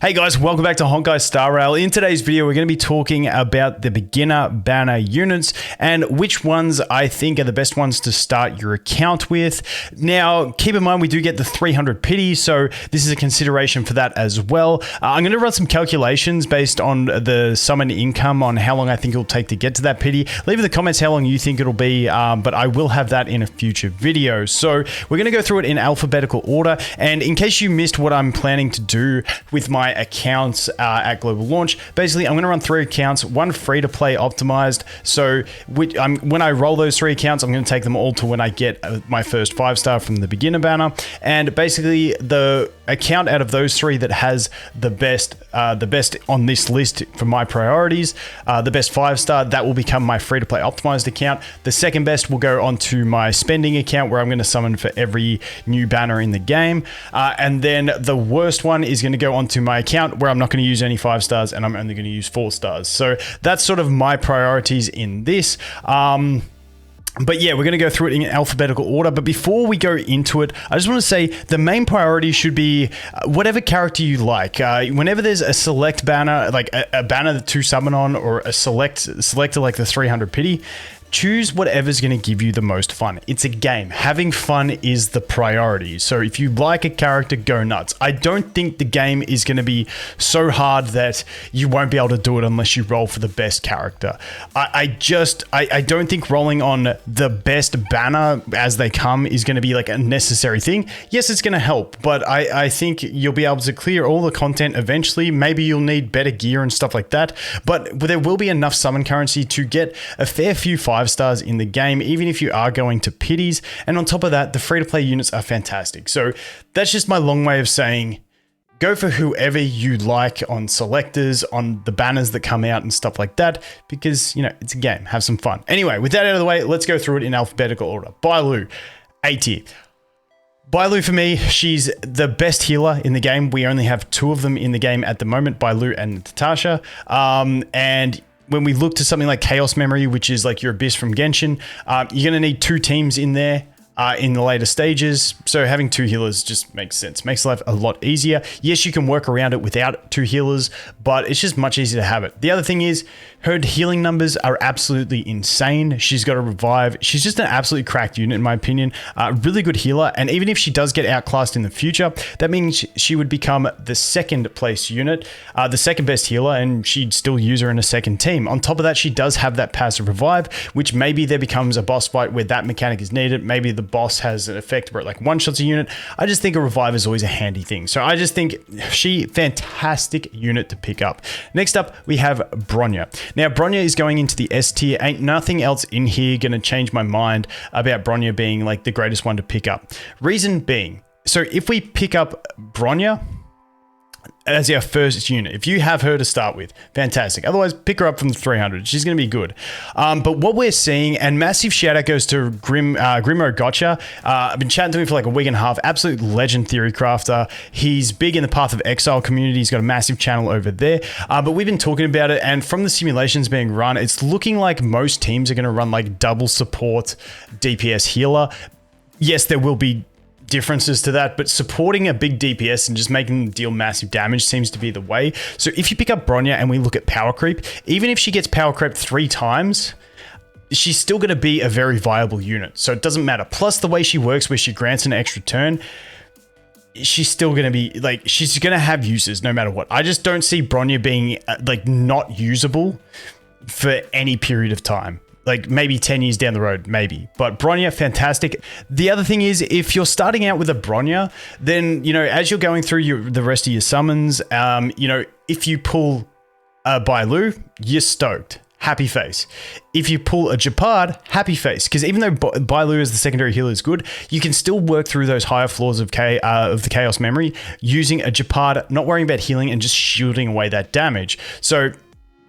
Hey guys, welcome back to Honkai Star Rail. In today's video, we're going to be talking about the beginner banner units and which ones I think are the best ones to start your account with. Now, keep in mind we do get the 300 pity, so this is a consideration for that as well. I'm going to run some calculations based on the summon income on how long I think it'll take to get to that pity. Leave in the comments how long you think it'll be, but I will have that in a future video. So we're going to go through it in alphabetical order, and in case you missed what I'm planning to do with my accounts at global launch, basically I'm going to run 3 accounts, one free to play optimized. So when I roll those 3 accounts, I'm going to take them all to when I get my first 5-star from the beginner banner. And basically the account out of those 3 that has the best on this list for my priorities, the best 5-star, that will become my free to play optimized account. The second best will go onto my spending account, where I'm going to summon for every new banner in the game. And then the worst one is going to go onto my account, where I'm not going to use any 5-stars and I'm only going to use 4-stars. So that's sort of my priorities in this. But yeah, we're going to go through it in alphabetical order. But before we go into it, I just want to say the main priority should be whatever character you like. Whenever there's a select banner, like a banner to summon on, or a selector like the 300 pity, choose whatever's going to give you the most fun. It's a game. Having fun is the priority. So if you like a character, go nuts. I don't think the game is going to be so hard that you won't be able to do it unless you roll for the best character. I don't think rolling on the best banner as they come is going to be like a necessary thing. Yes, it's going to help, but I think you'll be able to clear all the content eventually. Maybe you'll need better gear and stuff like that, but there will be enough summon currency to get a fair few 5-stars in the game, even if you are going to pities. And on top of that, the free-to-play units are fantastic. So that's just my long way of saying go for whoever you like on selectors, on the banners that come out and stuff like that, because, you know, it's a game. Have some fun. Anyway, with that out of the way, let's go through it in alphabetical order. Bailu, A tier. Bailu, for me, she's the best healer in the game. We only have 2 of them in the game at the moment, Bailu and Natasha. And when we look to something like Chaos Memory, which is like your Abyss from Genshin, you're going to need 2 teams in there in the later stages. So having 2 healers just makes sense. Makes life a lot easier. Yes, you can work around it without 2 healers, but it's just much easier to have it. The other thing is her healing numbers are absolutely insane. She's got a revive. She's just an absolutely cracked unit, in my opinion. Really good healer. And even if she does get outclassed in the future, that means she would become the 2nd place unit, the 2nd best healer, and she'd still use her in a 2nd team. On top of that, she does have that passive revive, which maybe there becomes a boss fight where that mechanic is needed. Maybe the boss has an effect where it like one-shots a unit. I just think a revive is always a handy thing. So I just think fantastic unit to pick up. Next up, we have Bronya. Now, Bronya is going into the S tier. Ain't nothing else in here going to change my mind about Bronya being like the greatest one to pick up. Reason being, so if we pick up Bronya as our first unit, if you have her to start with, fantastic. Otherwise, pick her up from the 300. She's going to be good. But what we're seeing, and massive shout out goes to Grimo Gotcha. I've been chatting to him for like a week and a half. Absolute legend theory crafter. He's big in the Path of Exile community. He's got a massive channel over there. But we've been talking about it, and from the simulations being run, it's looking like most teams are going to run like double support DPS healer. Yes, there will be differences to that, but supporting a big DPS and just making them deal massive damage seems to be the way. So if you pick up Bronya and we look at power creep, even if she gets power crept 3 times, she's still going to be a very viable unit. So it doesn't matter. Plus the way she works, where she grants an extra turn, she's still going to be like, she's going to have uses no matter what. I just don't see Bronya being like not usable for any period of time. Like maybe 10 years down the road, maybe. But Bronya, fantastic. The other thing is, if you're starting out with a Bronya, then, you know, as you're going through the rest of your summons, you know, if you pull a Bailu, you're stoked. Happy face. If you pull a Japard, happy face. Because even though Bailu as the secondary healer is good, you can still work through those higher floors of the Chaos Memory using a Japard, not worrying about healing and just shielding away that damage. So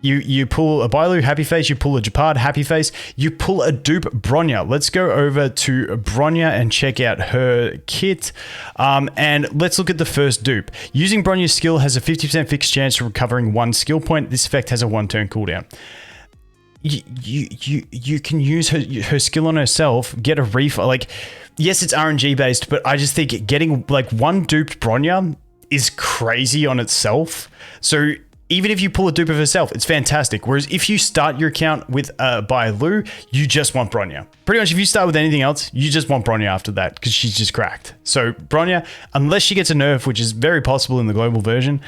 you pull a Bailu, happy face. You pull a Japard, happy face. You pull a dupe Bronya. Let's go over to Bronya and check out her kit. And let's look at the first dupe. Using Bronya's skill has a 50% fixed chance of recovering 1 skill point. This effect has a 1-turn cooldown. You can use her skill on herself, get a refill. Like, yes, it's RNG based, but I just think getting like 1 duped Bronya is crazy on itself. So even if you pull a dupe of herself, it's fantastic. Whereas if you start your account with by Lou, you just want Bronya. Pretty much if you start with anything else, you just want Bronya after that because she's just cracked. So Bronya, unless she gets a nerf, which is very possible in the global version,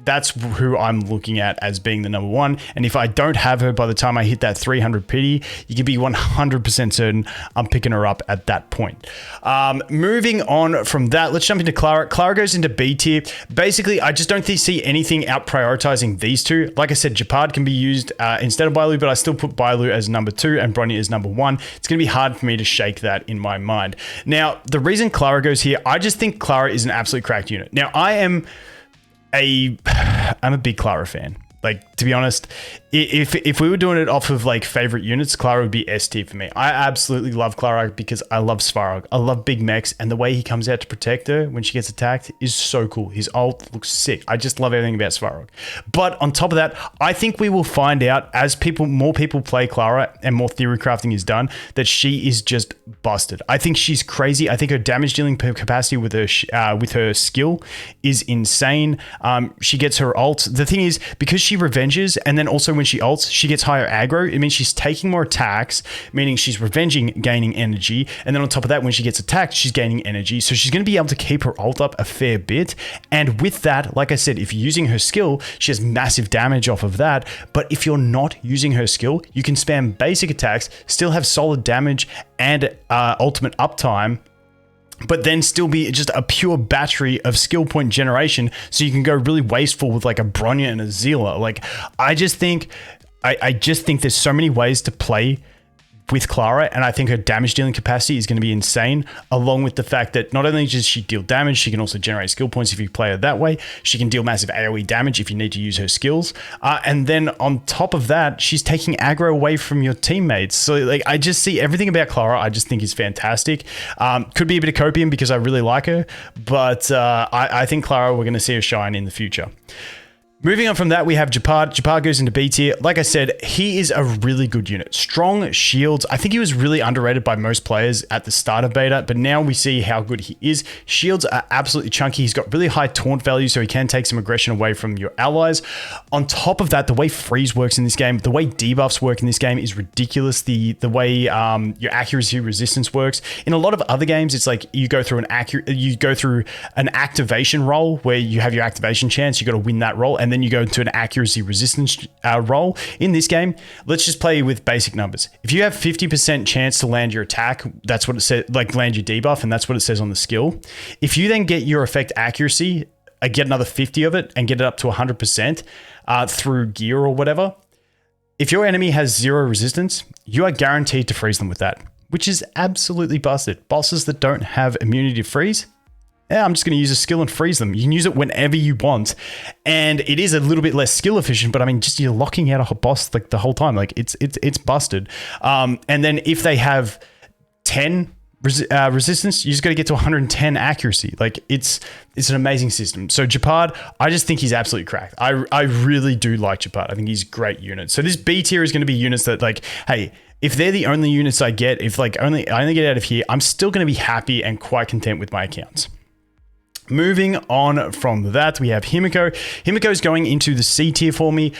that's who I'm looking at as being the number one. And if I don't have her by the time I hit that 300 pity, you can be 100% certain I'm picking her up at that point. Moving on from that, let's jump into Clara. Clara goes into B tier. Basically, I just don't see anything out prioritizing these two. Like I said, Japard can be used instead of Bailu, but I still put Bailu as number 2 and Bronya as number 1. It's going to be hard for me to shake that in my mind. Now, the reason Clara goes here, I just think Clara is an absolute cracked unit. Now, I'm a big Clara fan. Like, to be honest, if we were doing it off of like favorite units, Clara would be S tier for me. I absolutely love Clara because I love Svarog. I love big mechs, and the way he comes out to protect her when she gets attacked is so cool. His ult looks sick. I just love everything about Svarog. But on top of that, I think we will find out as more people play Clara and more theory crafting is done that she is just busted. I think she's crazy. I think her damage dealing capacity with her skill is insane. She gets her ult. The thing is, because she revenges, and then also when she ults, she gets higher aggro. It means she's taking more attacks, meaning she's revenging, gaining energy. And then on top of that, when she gets attacked, she's gaining energy. So she's going to be able to keep her ult up a fair bit. And with that, like I said, if you're using her skill, she has massive damage off of that. But if you're not using her skill, you can spam basic attacks, still have solid damage and ultimate uptime, but then still be just a pure battery of skill point generation. So you can go really wasteful with like a Bronya and a Zila. Like, I just think there's so many ways to play with Clara, and I think her damage dealing capacity is going to be insane, along with the fact that not only does she deal damage, she can also generate skill points if you play her that way. She can deal massive AoE damage if you need to use her skills. And then on top of that, she's taking aggro away from your teammates. So like, I just see everything about Clara, I just think is fantastic. Could be a bit of copium because I really like her, but I think Clara, we're going to see her shine in the future. Moving on from that, we have Japard. Japard goes into B tier. Like I said, he is a really good unit. Strong shields. I think he was really underrated by most players at the start of beta, but now we see how good he is. Shields are absolutely chunky. He's got really high taunt value, so he can take some aggression away from your allies. On top of that, the way freeze works in this game, the way debuffs work in this game is ridiculous. The way your accuracy resistance works. In a lot of other games, it's like you go through an activation roll where you have your activation chance. You got to win that roll, and then you go into an accuracy resistance roll. In this game, let's just play with basic numbers. If you have 50% chance to land your attack, that's what it says, like land your debuff, and that's what it says on the skill. If you then get your effect accuracy, get another 50 of it and get it up to 100% through gear or whatever, if your enemy has 0 resistance, you are guaranteed to freeze them with that, which is absolutely busted. Bosses that don't have immunity to freeze, yeah, I'm just going to use a skill and freeze them. You can use it whenever you want. And it is a little bit less skill efficient, but I mean, just you're locking out a boss like the whole time. Like it's busted. And then if they have 10 resistance, you just got to get to 110 accuracy. Like it's an amazing system. So Japard, I just think he's absolutely cracked. I really do like Japard. I think he's a great unit. So this B tier is going to be units that like, hey, if they're the only units I get, if like I only get out of here, I'm still going to be happy and quite content with my accounts. Moving on from that, we have Himiko. Himiko is going into the C tier for me.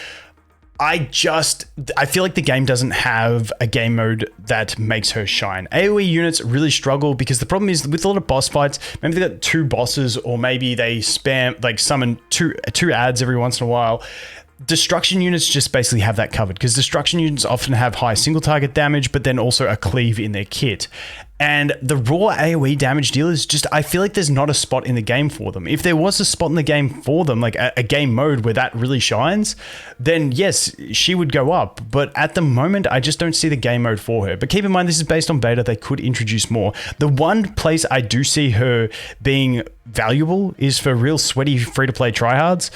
I feel like the game doesn't have a game mode that makes her shine. AoE units really struggle because the problem is with a lot of boss fights, maybe they got 2 bosses, or maybe they spam, like summon two adds every once in a while. Destruction units just basically have that covered because destruction units often have high single target damage, but then also a cleave in their kit. And the raw AoE damage dealers, just, I feel like there's not a spot in the game for them. If there was a spot in the game for them, like a game mode where that really shines, then yes, she would go up. But at the moment, I just don't see the game mode for her. But keep in mind, this is based on beta. They could introduce more. The one place I do see her being valuable is for real sweaty free-to-play tryhards.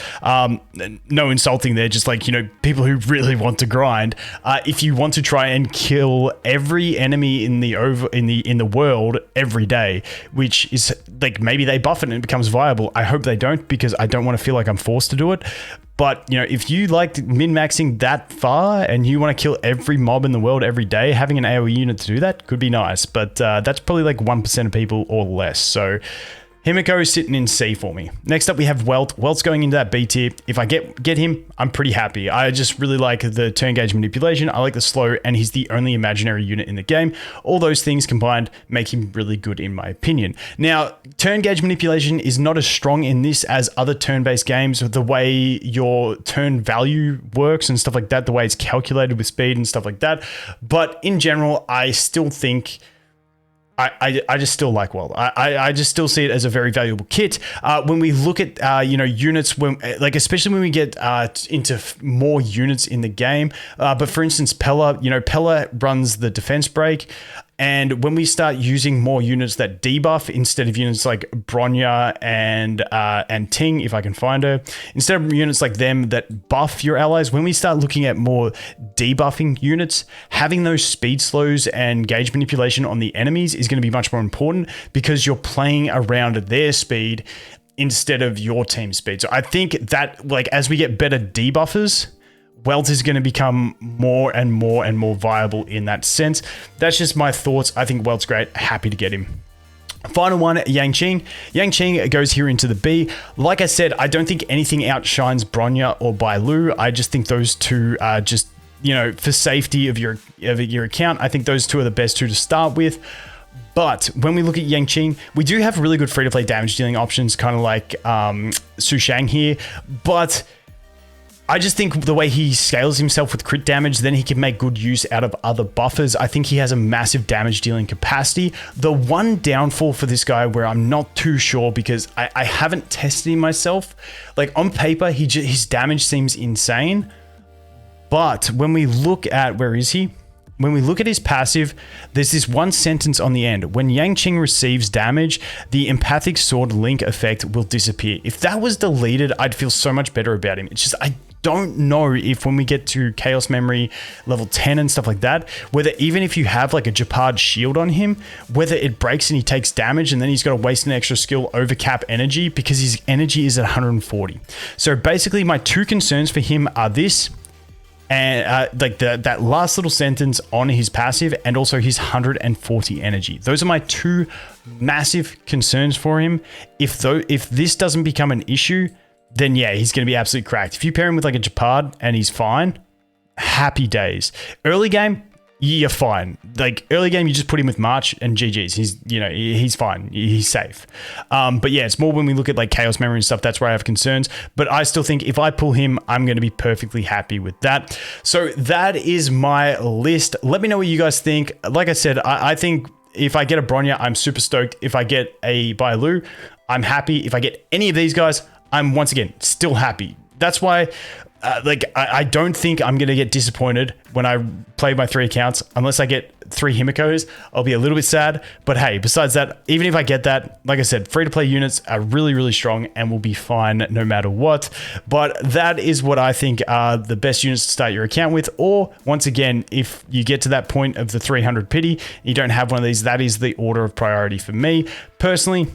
No insulting there, just like, you know, people who really want to grind. If you want to try and kill every enemy in the world every day, which is like, maybe they buff it and it becomes viable. I hope they don't, because I don't want to feel like I'm forced to do it. But, you know, if you like min-maxing that far and you want to kill every mob in the world every day, having an AoE unit to do that could be nice. But that's probably like 1% of people or less. So Himiko is sitting in C for me. Next up, we have Welt. Welt's going into that B tier. If I get him, I'm pretty happy. I just really like the turn gauge manipulation. I like the slow, and he's the only imaginary unit in the game. All those things combined make him really good in my opinion. Now, turn gauge manipulation is not as strong in this as other turn-based games. The way your turn value works and stuff like that, the way it's calculated with speed and stuff like that. But in general, I still think... I just still like Welt. I just still see it as a very valuable kit. When we look at units, especially when we get into more units in the game. But for instance, Pella, Pella runs the defense break. And when we start using more units that debuff instead of units like Bronya and Ting, if I can find her, instead of units like them that buff your allies, when we start looking at more debuffing units, having those speed slows and gauge manipulation on the enemies is going to be much more important because you're playing around their speed instead of your team speed. So I think that as we get better debuffers, Welt is going to become more and more and more viable in that sense. That's just my thoughts. I think Welt's great. Happy to get him. Final one, Yangqing. Yangqing goes here into the B. Like I said, I don't think anything outshines Bronya or Bailu. I just think those two are just, for safety of your account, I think those two are the best two to start with. But when we look at Yangqing, we do have really good free-to-play damage dealing options, kind of like Su Shang here. But I just think the way he scales himself with crit damage, then he can make good use out of other buffers. I think he has a massive damage dealing capacity. The one downfall for this guy where I'm not too sure because I haven't tested him myself, on paper, his damage seems insane. But when we look at, where is he? When we look at his passive, there's this one sentence on the end. When Yangqing receives damage, the empathic sword link effect will disappear. If that was deleted, I'd feel so much better about him. It's just, I don't know if when we get to Chaos Memory level 10 and stuff like that, whether even if you have a Japard shield on him, whether it breaks and he takes damage and then he's got to waste an extra skill over cap energy because his energy is at 140. So basically my two concerns for him are this, and that last little sentence on his passive and also his 140 energy. Those are my two massive concerns for him. If this doesn't become an issue, then yeah, he's going to be absolutely cracked. If you pair him with a Japard and he's fine, happy days. Early game, you're fine. Early game, you just put him with March and GG's. He's fine. He's safe. But yeah, it's more when we look at Chaos Memory and stuff, that's where I have concerns. But I still think if I pull him, I'm going to be perfectly happy with that. So that is my list. Let me know what you guys think. Like I said, I think if I get a Bronya, I'm super stoked. If I get a Bailu, I'm happy. If I get any of these guys, I'm once again still happy. That's why I don't think I'm going to get disappointed when I play my 3 accounts. Unless I get 3 Himikos, I'll be a little bit sad. But hey, besides that, even if I get that, like I said, free-to-play units are really, really strong and will be fine no matter what. But that is what I think are the best units to start your account with. Or, once again, if you get to that point of the 300 pity, you don't have one of these, that is the order of priority for me. Personally,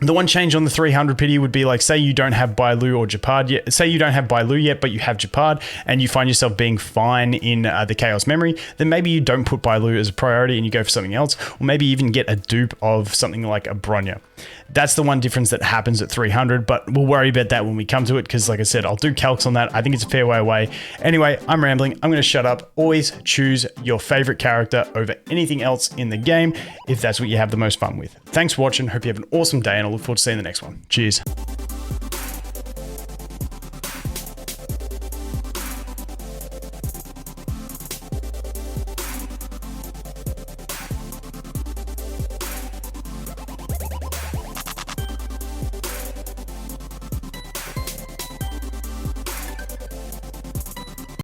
the one change on the 300 pity would be say you don't have Bailu or Japard yet. Say you don't have Bailu yet, but you have Japard and you find yourself being fine in the Chaos Memory, then maybe you don't put Bailu as a priority and you go for something else, or maybe even get a dupe of something like a Bronya. That's the one difference that happens at 300, but we'll worry about that when we come to it because, like I said, I'll do calcs on that. I think it's a fair way away. Anyway, I'm rambling. I'm going to shut up. Always choose your favorite character over anything else in the game if that's what you have the most fun with. Thanks for watching. Hope you have an awesome day, and I look forward to seeing the next one. Cheers.